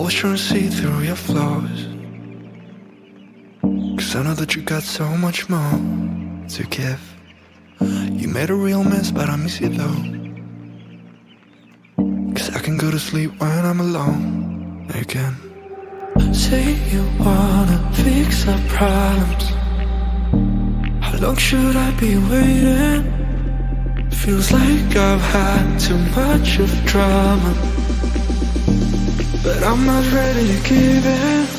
always trying to see through your flaws, 'cause I know that you got so much more to give. You made a real mess, but I miss you though, 'cause I can go to sleep when I'm alone again. Say you wanna fix our problems. How long should I be waiting? Feels like I've had too much of drama, but I'm not ready to give in.